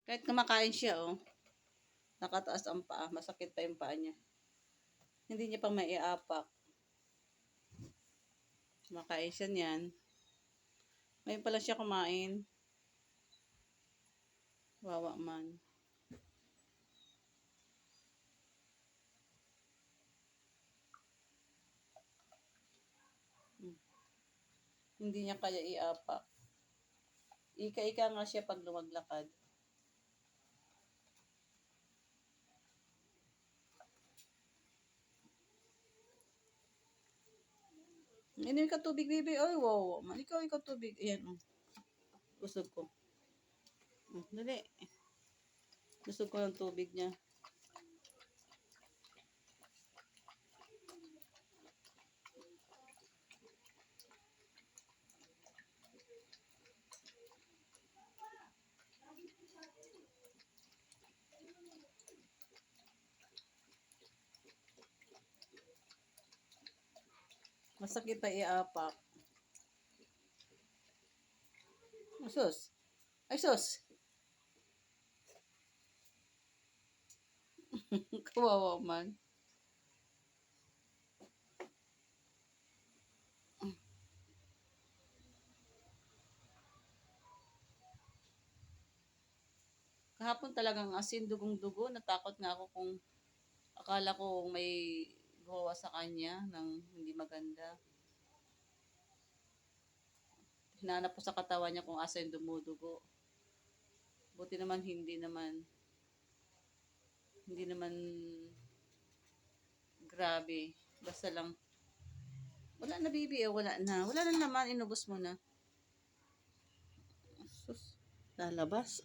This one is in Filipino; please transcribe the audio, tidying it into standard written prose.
Kahit kumakain siya, oh. Nakataas ang paa. Masakit pa yung paa niya. Hindi niya pa maiapak. Kumakain siya niyan. Ngayon pala siya kumain. Wawa man. Hindi niya kaya iapak. Ika-ika nga siya pag lumaglakad. Inuwi ka tubig, baby. Ay, wow. Man, ikaw tubig. Ayan, oh. Busog ko. Dali. Busog ko ng tubig niya. Masakit pa iapak. Ay, sus. Ay, sus. Kawawa man. Kahapon talagang asin, dugong-dugo. Natakot nga ako kung akala ko may gawa sa kanya ng hindi maganda. Hinanap ko sa katawan niya kung asa yung dumudugo. Buti naman hindi naman grabe. Basta lang, wala na baby eh, wala na. Wala na naman, inubos mo na. Sus, lalabas.